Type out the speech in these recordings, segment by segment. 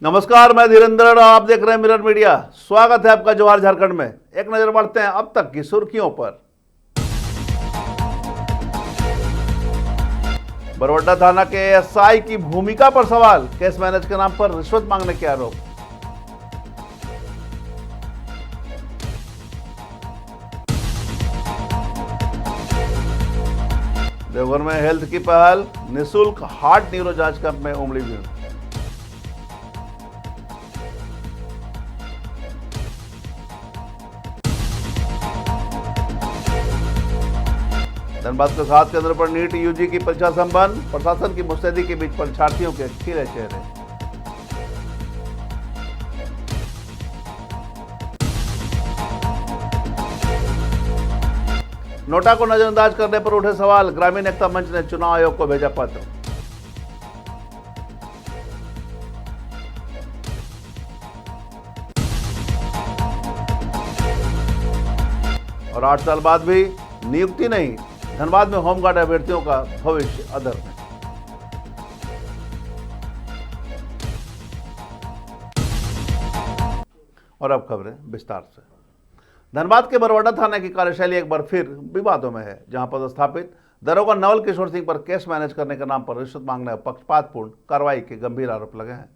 नमस्कार, मैं धीरेन्द्र और आप देख रहे हैं मिरर मीडिया। स्वागत है आपका जोहार झारखंड में। एक नजर बढ़ते हैं अब तक की सुर्खियों पर। बरौडा थाना के एसआई की भूमिका पर सवाल, केस मैनेज के नाम पर रिश्वत मांगने के आरोप। देवघर में हेल्थ की पहल, निःशुल्क हार्ट न्यूरो जांच कैंप में उमड़ी भीड़। धनबाद के 7 केंद्र पर नीट यूजी की परीक्षा संपन्न, प्रशासन की मुस्तैदी के बीच परीक्षार्थियों के खिले चेहरे। नोटा को नजरअंदाज करने पर उठे सवाल, ग्रामीण एकता मंच ने चुनाव आयोग को भेजा पत्र। और 8 साल बाद भी नियुक्ति नहीं, धनबाद में होमगार्ड अभ्यर्थियों का भविष्य अधर में। और अब खबरें विस्तार से। धनबाद के बरौडा थाना की कार्यशैली एक बार फिर विवादों में है, जहां पदस्थापित दरोगा नवल किशोर सिंह पर केस मैनेज करने के नाम पर रिश्वत मांगने और पक्षपातपूर्ण कार्रवाई के गंभीर आरोप लगे हैं।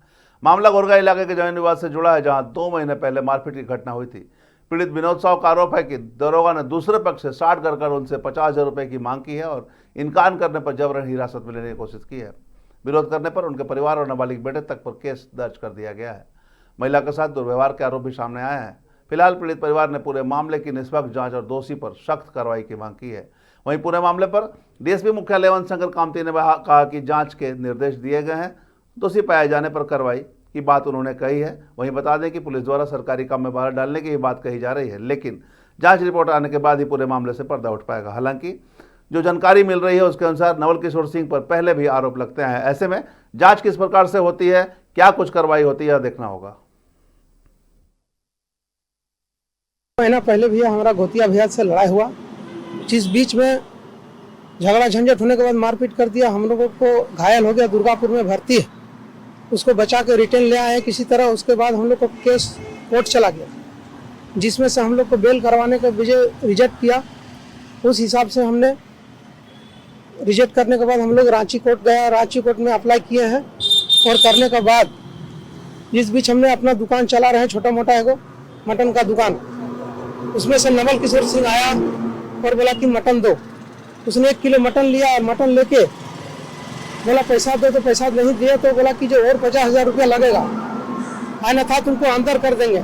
मामला गोरगा इलाके के जमीन विवाद से जुड़ा है, जहां 2 महीने पहले मारपीट की घटना हुई थी। पीड़ित विनोद साव का आरोप है कि दरोगा ने दूसरे पक्ष से 60 कर उनसे 50,000 रुपए की मांग की है और इनकार करने पर जबरन हिरासत में लेने की कोशिश की है। विरोध करने पर उनके परिवार और नाबालिग बेटे तक पर केस दर्ज कर दिया गया है। महिला के साथ दुर्व्यवहार के आरोप भी सामने आए हैं। फिलहाल पीड़ित परिवार ने पूरे मामले की निष्पक्ष जांच और दोषी पर सख्त कार्रवाई की मांग की है। वहीं पूरे मामले पर डीएसपी मुख्यालय एवं शंकर कामती ने कहा कि जांच के निर्देश दिए गए हैं, दोषी पाए जाने पर कार्रवाई की बात उन्होंने कही है। वहीं बता दें कि पुलिस द्वारा सरकारी काम में बाहर डालने की बात कही जा रही है, लेकिन जांच रिपोर्ट आने के बाद ही पूरे मामले से पर्दा उठ पाएगा। हालांकि जो जानकारी मिल रही है उसके अनुसार नवल किशोर सिंह पर पहले भी आरोप लगते हैं। ऐसे में जांच किस प्रकार से होती है, क्या कुछ कार्रवाई होती है, देखना होगा। महीना पहले भी हमारा घोतिया भैया से लड़ाई हुआ, जिस बीच में झगड़ा झंझट होने के बाद मारपीट कर दिया। हम लोगों को घायल हो गया, दुर्गापुर में भर्ती है, उसको बचा के रिटर्न ले आए किसी तरह। उसके बाद हम लोग को केस कोर्ट चला गया, जिसमें से हम लोग को बेल करवाने का रिजेक्ट किया। उस हिसाब से हमने रिजेक्ट करने के बाद हम लोग रांची कोर्ट गया, रांची कोर्ट में अप्लाई किए हैं। और करने के बाद जिस बीच हमने अपना दुकान चला रहे हैं, छोटा मोटा एगो मटन का दुकान, उसमें से नवल किशोर सिंह आया और बोला कि मटन दो। उसने 1 किलो मटन लिया और मटन लेके बोला पैसा दो, तो पैसा नहीं दिए तो बोला कि जो और 50,000 रुपया लगेगा, आना था तुमको अंदर कर देंगे।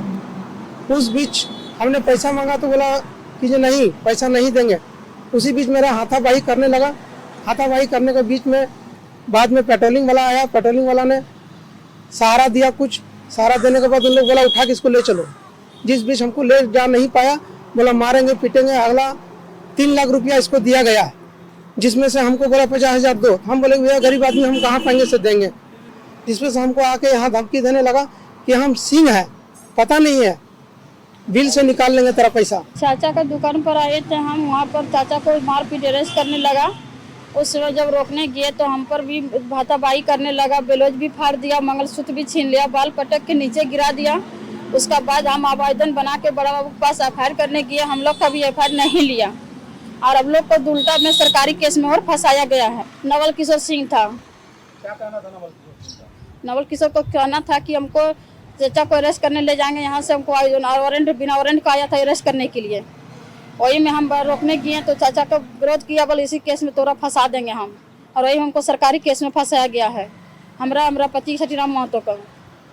उस बीच हमने पैसा मांगा तो बोला कि जो नहीं, पैसा नहीं देंगे। उसी बीच मेरा हाथापाई करने लगा। हाथापाई करने के बीच में बाद में पेट्रोलिंग वाला आया, पेट्रोलिंग वाला ने सहारा दिया। कुछ सहारा देने के बाद उन लोग बोला उठा के इसको ले चलो। जिस बीच हमको ले जा नहीं पाया, बोला मारेंगे पीटेंगे। अगला 3 लाख रुपया इसको दिया गया, जिसमें से हमको बोला 50,000 दो। हम बोले भैया गरीब आदमी हम कहाँ पाएंगे से देंगे। जिसमें से हमको आके यहाँ धमकी देने लगा कि हम सिंह है, पता नहीं है, बिल से निकाल लेंगे तेरा पैसा। चाचा का दुकान पर आए थे हम, वहाँ पर चाचा को मारपीट अरेस्ट करने लगा। उस समय जब रोकने गए तो हम पर भी हाथापाई करने लगा, बेलोज भी फाड़ दिया, मंगलसूत्र भी छीन लिया, बाल पटक के नीचे गिरा दिया। उसका बाद हम आवेदन बना के बड़ा बाबू के पास एफआईआर करने गए, हम लोग का भी एफआईआर नहीं लिया और अब लोग को उल्टा में सरकारी केस में और फंसाया गया है। नवल किशोर सिंह था। क्या कहना था नवल किशोर सिंह का? नवल किशोर को कहना था कि हमको चाचा को अरेस्ट करने ले जाएंगे, यहाँ से हमको वारंट बिना वारंट का आया था अरेस्ट करने के लिए। वही में हम रोकने गए तो चाचा का विरोध किया, बोले इसी केस में तोरा फंसा देंगे हम, और वही हमको सरकारी केस में फंसाया गया है। हमारा पति छठीराम महतो का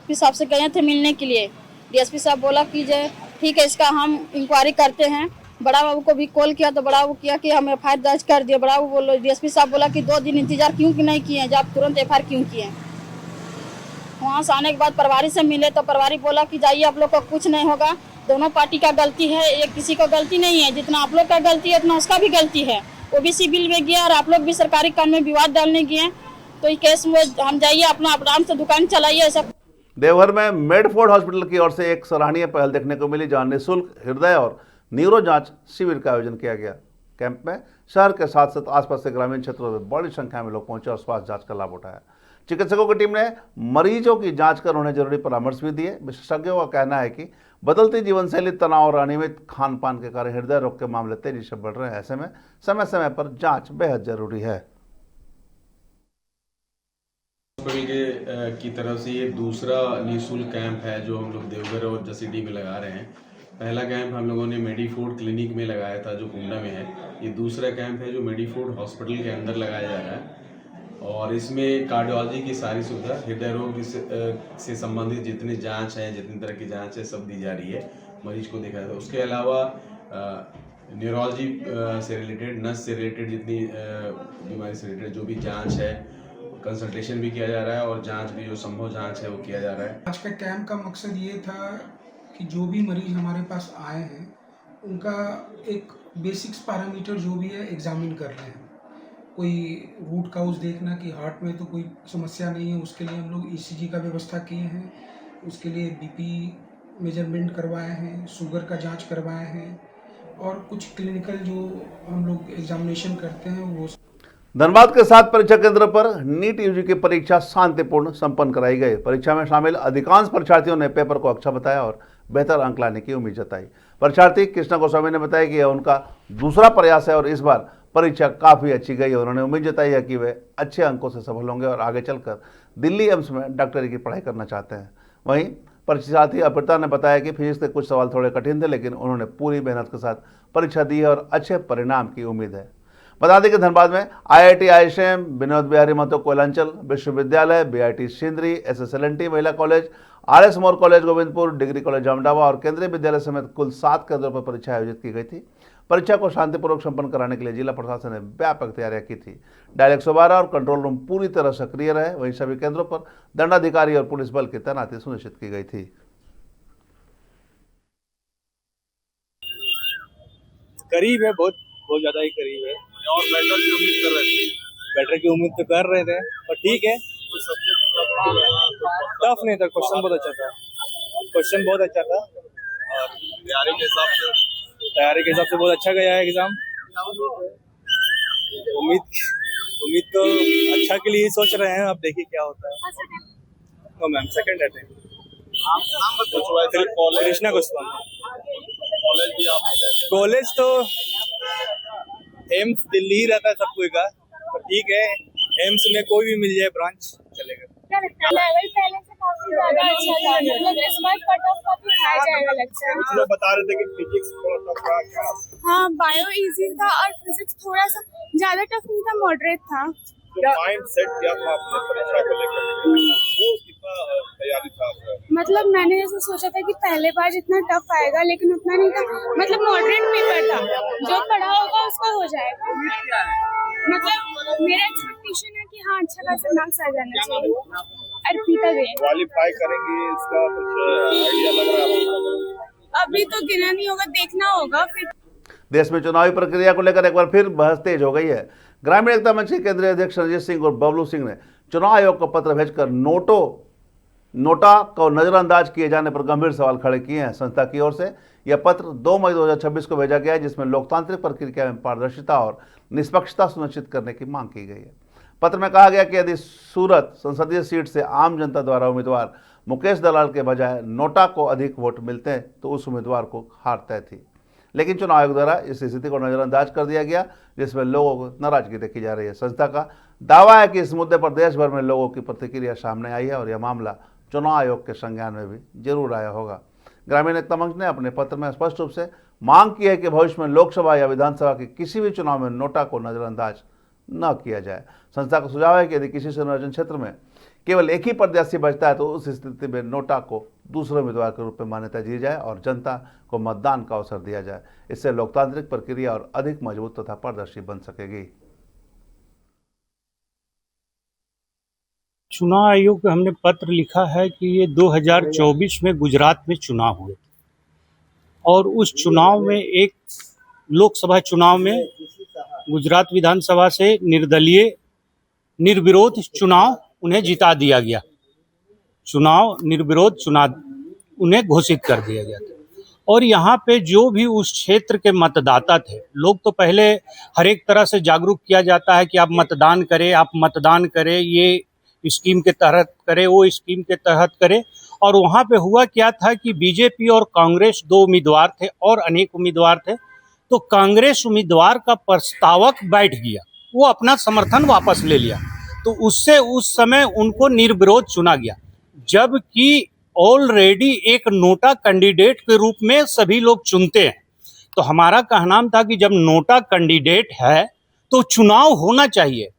हिसाब से गए थे मिलने के लिए। डीएसपी साहब बोला कि जो ठीक है इसका हम इंक्वायरी करते हैं। बड़ा बाबू को भी कॉल किया तो बड़ा बाबू किया कि हम एफआईआर दर्ज कर दिए। बड़ा बाबू बोलो, डीएसपी साहब बोला कि 2 दिन इंतजार क्यों कि नहीं किए, जब तुरंत एफआईआर क्यों किए। वहाँ से आने के बाद परिवारी से मिले तो परिवारी बोला कि जाइए आप लोग को कुछ नहीं होगा, दोनों पार्टी का गलती है, एक किसी का गलती नहीं है, जितना आप लोग का गलती है उतना उसका भी गलती है। ओबीसी बिल में गया और आप लोग भी सरकारी काम में विवाद डालने गए, तो इस केस में हम जाइए अपना आराम से दुकान चलाइए। ऐसा देवघर में मेडफोर्ड हॉस्पिटल की ओर से एक सराहनीय पहल देखने को मिली, जहां निःशुल्क हृदय और न्यूरो जांच शिविर का आयोजन किया गया। कैंप में शहर के साथ साथ आसपास के ग्रामीण क्षेत्रों में बड़ी संख्या में लोग पहुंचे और स्वास्थ्य जांच का लाभ उठाया। चिकित्सकों की टीम ने मरीजों की जांच कर उन्हें जरूरी परामर्श भी दिए। विशेषज्ञों का कहना है कि बदलती जीवनशैली, तनाव और अनियमित खान पान के कारण हृदय रोग के मामले तेजी से बढ़ रहे हैं। ऐसे में समय समय पर जांच बेहद जरूरी है। हॉस्पिटल की तरफ से ये दूसरा निःशुल्क कैंप है जो हम लोग देवघर और जसीडीह में लगा रहे हैं। पहला कैंप हम लोगों ने मेडिफूड क्लिनिक में लगाया था जो कुंडा में है। ये दूसरा कैंप है जो मेडिफूड हॉस्पिटल के अंदर लगाया जा रहा है और इसमें कार्डियोलॉजी की सारी सुविधा, हृदय रोग से संबंधित जितनी जांच है, जितनी तरह की जांच है, सब दी जा रही है, मरीज को देखा जाता है। उसके अलावा न्यूरोलॉजी से रिलेटेड, नस से रिलेटेड जितनी बीमारी से रिलेटेड जो भी जांच है, कंसल्टेशन भी किया जा रहा है और जांच भी जो संभव जांच है वो किया जा रहा है। आज का कैंप का मकसद ये था कि जो भी मरीज हमारे पास आए हैं उनका एक बेसिक्स पैरामीटर जो भी है एग्जामिन कर रहे हैं। कोई रूट काउज देखना कि हार्ट में तो कोई समस्या नहीं है, उसके लिए हम लोग ईसीजी का व्यवस्था किए हैं, उसके लिए बीपी मेजरमेंट करवाए हैं, शुगर का जांच करवाए हैं और कुछ क्लिनिकल जो हम लोग एग्जामिनेशन करते हैं वो। धनबाद के 7 परीक्षा केंद्रों पर नीट यूजी की परीक्षा शांतिपूर्ण संपन्न कराई गई। परीक्षा में शामिल अधिकांश परीक्षार्थियों ने पेपर को अच्छा बताया और बेहतर अंक लाने की उम्मीद जताई। परीक्षार्थी कृष्णा गोस्वामी ने बताया कि यह उनका दूसरा प्रयास है और इस बार परीक्षा काफ़ी अच्छी गई। उन्होंने उम्मीद जताई है कि वे अच्छे अंकों से सफल होंगे और आगे चलकर दिल्ली एम्स में डॉक्टरी की पढ़ाई करना चाहते हैं। वहीं परीक्षार्थी अपर्ता ने बताया कि फिजिक्स के कुछ सवाल थोड़े कठिन थे, लेकिन उन्होंने पूरी मेहनत के साथ परीक्षा दी है और अच्छे परिणाम की उम्मीद है। बता दें कि धनबाद में IIT ISM, विनोद बिहारी महतो कोयलांचल विश्वविद्यालय, BIT सिंदरी, SSLNT महिला कॉलेज, RS मोर कॉलेज गोविंदपुर, डिग्री कॉलेज जामडावा और केंद्रीय विद्यालय समेत कुल 7 केंद्रों पर परीक्षा आयोजित की गई थी। परीक्षा को शांतिपूर्वक संपन्न कराने के लिए जिला प्रशासन ने व्यापक तैयारियां की थी। डायल 112 और कंट्रोल रूम पूरी तरह सक्रिय रहे। वहीं सभी केंद्रों पर दंडाधिकारी और पुलिस बल की तैनाती सुनिश्चित की गई थी। करीब है, बहुत ज्यादा ही करीब है और बेटर की उम्मीद कर रहे थे। बेटर की उम्मीद तो कर रहे थे, पर ठीक है, टफ नहीं था। क्वेश्चन बहुत अच्छा था और तैयारी के हिसाब से बहुत अच्छा गया है एग्जाम। उम्मीद तो अच्छा के लिए ही सोच रहे हैं, अब देखिए क्या होता है। नो मैम, सेकंड रहते हैं। कृष्णा गोस्वामी। कॉलेज तो एम्स दिल्ली ही रहता है सब कोई का, पर ठीक है, एम्स में कोई भी मिल जाए ब्रांच चलेगा। लेवल पहले से काफी ज्यादा अच्छा था, मतलब इस बार कट ऑफ काफी हाई जाएगा लगता है। जो बता रहे थे कि फिजिक्स थोड़ा टफ था क्या? हाँ, बायो इजी था और फिजिक्स थोड़ा सा ज्यादा टफ नहीं था, मॉडरेट था। जो माइंड सेट किया था आपने परीक्षा को लेकर, वो कितना तैयारी था आपका? मतलब मैंने ऐसा सोचा था कि पहले बार जितना टफ आएगा, लेकिन उतना नहीं था, मतलब मॉडरेट पेपर था, जो पढ़ा होगा उसका हो जाएगा। मतलब मेरा एक्सपेक्टेशन है कि हाँ अच्छा खासा मार्क्स आ जाना चाहिए। अर्पिता गई क्वालिफाई करेंगे, इसका कुछ आइडिया लग रहा है? अभी तो गिना नहीं होगा, देखना होगा फिर। देश में चुनावी प्रक्रिया को लेकर एक बार फिर बहस तेज हो गई है। ग्रामीण एकता मंच के केंद्रीय अध्यक्ष रणजीत सिंह और बबलू सिंह ने चुनाव आयोग को पत्र भेजकर नोटा को नजरअंदाज किए जाने पर गंभीर सवाल खड़े किए हैं। संस्था की ओर से यह पत्र 2 मई 2026 को भेजा गया है, जिसमें लोकतांत्रिक प्रक्रिया में पारदर्शिता और निष्पक्षता सुनिश्चित करने की मांग की गई है। पत्र में कहा गया कि यदि सूरत संसदीय सीट से आम जनता द्वारा उम्मीदवार मुकेश दलाल के बजाय नोटा को अधिक वोट मिलते हैं तो उस उम्मीदवार को हार तय थी, लेकिन चुनाव आयोग द्वारा इस स्थिति को नजरअंदाज कर दिया गया, जिसमें लोगों को नाराजगी देखी जा रही है। संस्था का दावा है कि इस मुद्दे पर देश भर में लोगों की प्रतिक्रिया सामने आई है और यह मामला चुनाव आयोग के संज्ञान में भी जरूर आया होगा। ग्रामीण एकता मंच ने अपने पत्र में स्पष्ट रूप से मांग की है कि भविष्य में लोकसभा या विधानसभा के किसी भी चुनाव में नोटा को नजरअंदाज न किया जाए। संस्था का सुझाव है कि यदि किसी निर्वाचन क्षेत्र में केवल एक ही प्रत्याशी बचता है तो उस स्थिति में नोटा को दूसरे उम्मीदवार के रूप में मान्यता दी जाए और जनता को मतदान का अवसर दिया जाए। इससे लोकतांत्रिक प्रक्रिया और अधिक मजबूत तथा पारदर्शी बन सकेगी। चुनाव आयोग को हमने पत्र लिखा है कि ये 2024 में गुजरात में चुनाव हुए और उस चुनाव में एक लोकसभा चुनाव में गुजरात विधानसभा से निर्विरोध चुनाव उन्हें जिता दिया गया। निर्विरोध चुनाव उन्हें घोषित कर दिया गया था। और यहाँ पे जो भी उस क्षेत्र के मतदाता थे, लोग तो पहले हर एक तरह से जागरूक किया जाता है कि आप मतदान करें, ये स्कीम के तहत करे, वो स्कीम के तहत करे। और वहाँ पे हुआ क्या था कि बीजेपी और कांग्रेस 2 उम्मीदवार थे और अनेक उम्मीदवार थे। तो कांग्रेस उम्मीदवार का प्रस्तावक बैठ गया, वो अपना समर्थन वापस ले लिया, तो उससे उस समय उनको निर्विरोध चुना गया, जबकि ऑलरेडी एक नोटा कैंडिडेट के रूप में सभी लोग चुनते हैं। तो हमारा कहना था कि जब नोटा कैंडिडेट है तो चुनाव होना चाहिए,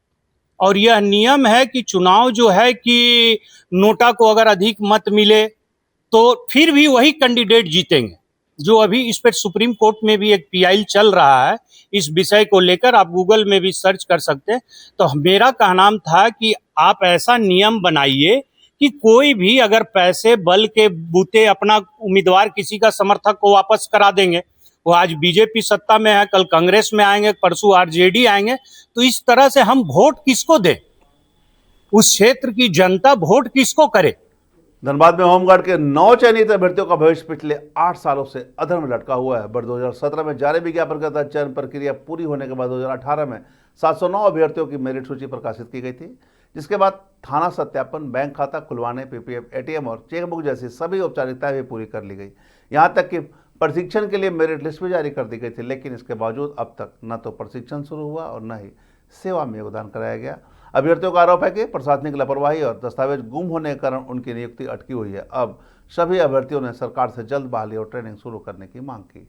और यह नियम है कि चुनाव जो है कि नोटा को अगर अधिक मत मिले तो फिर भी वही कैंडिडेट जीतेंगे। जो अभी इस पर सुप्रीम कोर्ट में भी एक पीआई चल रहा है इस विषय को लेकर, आप गूगल में भी सर्च कर सकते हैं। तो मेरा कहना था कि आप ऐसा नियम बनाइए कि कोई भी अगर पैसे बल के बूते अपना उम्मीदवार किसी का समर्थक को वापस करा देंगे, वो आज बीजेपी सत्ता में है, कल कांग्रेस में आएंगे, परसों आरजेडी आएंगे, तो इस तरह से हम वोट किसको दें? उस क्षेत्र की जनता वोट किसको करे? धनबाद में होमगार्ड के 9 चयनित अभ्यर्थियों का भविष्य पिछले 8 सालों से अधर में लटका हुआ है। वर्ष 2017 में जारी विज्ञापन के तहत चयन प्रक्रिया पूरी होने के बाद 2018 में 709 अभ्यर्थियों की मेरिट सूची प्रकाशित की गई थी, जिसके बाद थाना सत्यापन, बैंक खाता खुलवाने, पीपीएफ, एटीएम और चेकबुक जैसी सभी औपचारिकताएं भी पूरी कर ली गई। यहाँ तक कि प्रशिक्षण के लिए मेरिट लिस्ट भी जारी कर दी गई थी, लेकिन इसके बावजूद अब तक न तो प्रशिक्षण शुरू हुआ और न ही सेवा में योगदान कराया गया। अभ्यर्थियों का आरोप है कि प्रशासनिक लापरवाही और दस्तावेज गुम होने के कारण उनकी नियुक्ति अटकी हुई है। अब सभी अभ्यर्थियों ने सरकार से जल्द बहाली और ट्रेनिंग शुरू करने की मांग की।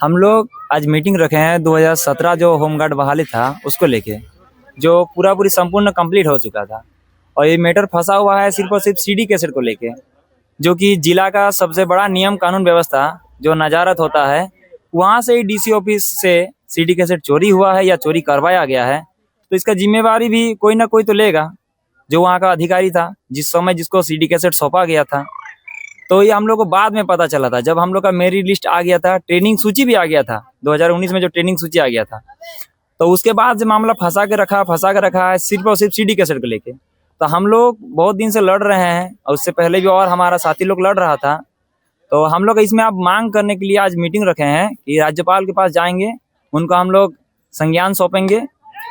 हम लोग आज मीटिंग रखे हैं 2017 जो होमगार्ड बहाली था उसको लेके, जो पूरी संपूर्ण कंप्लीट हो चुका था, और ये मैटर फंसा हुआ है सिर्फ और सिर्फ सीडी कैसेट को लेके, जो कि जिला का सबसे बड़ा नियम कानून व्यवस्था जो नजारत होता है, वहाँ से ही डीसी ऑफिस से सीडी कैसेट चोरी हुआ है या चोरी करवाया गया है, तो इसका जिम्मेवारी भी कोई ना कोई तो लेगा, जो वहाँ का अधिकारी था जिस समय जिसको सीडी कैसेट सौंपा गया था। तो ये हम लोग को बाद में पता चला था, जब हम लोग का मेरिट लिस्ट आ गया था, ट्रेनिंग सूची भी आ गया था 2019 में, जो ट्रेनिंग सूची आ गया था, तो उसके बाद जो मामला फंसा के रखा है सिर्फ और सिर्फ सीडी कैसेट को लेके। तो हम लोग बहुत दिन से लड़ रहे हैं, और उससे पहले भी और हमारा साथी लोग लड़ रहा था। तो हम लोग इसमें अब मांग करने के लिए आज मीटिंग रखे हैं कि राज्यपाल के पास जाएंगे, उनको हम लोग संज्ञान सौंपेंगे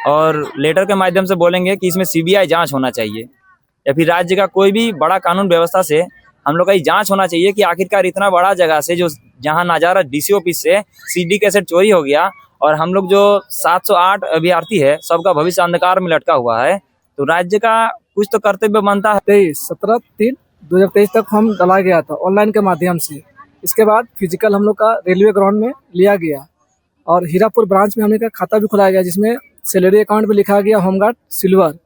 और लेटर के माध्यम से बोलेंगे कि इसमें सीबीआई जांच होना चाहिए, या फिर राज्य का कोई भी बड़ा कानून व्यवस्था से हम लोग का ये जांच होना चाहिए कि आखिरकार इतना बड़ा जगह से जो जहां नजारा डीसी ऑफिस से सीडी कैसेट चोरी हो गया, और हम लोग जो 708 अभ्यर्थी है सबका भविष्य अंधकार में लटका हुआ है, तो राज्य का कुछ तो कर्तव्य बनता है। 17/3/2023 तक हम डला गया था ऑनलाइन के माध्यम से। इसके बाद फिजिकल हम लोग का रेलवे ग्राउंड में लिया गया, और हीरापुर ब्रांच में हमने का खाता भी खुलाया गया, जिसमें सैलरी अकाउंट भी लिखा गया होमगार्ड सिल्वर,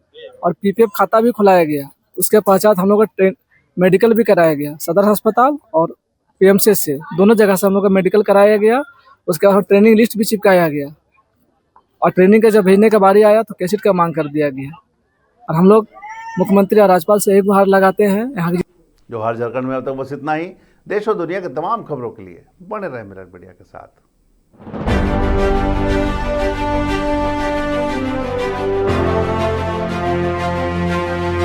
और पीपीएफ खाता भी खुलाया गया। उसके पश्चात हम लोग का मेडिकल भी कराया गया, सदर अस्पताल और पीएमसीएच से दोनों जगह से हम लोग का मेडिकल कराया गया। उसके बाद ट्रेनिंग लिस्ट भी चिपकाया गया, और ट्रेनिंग का जब भेजने का बारी आया तो कैसेट का मांग कर दिया गया। और हम लोग मुख्यमंत्री और राज्यपाल से एक गुहार लगाते हैं यहाँ की। जोहार झारखंड में अब तक बस इतना ही। देश और दुनिया के तमाम खबरों के लिए बने रहे मिरर मीडिया के साथ।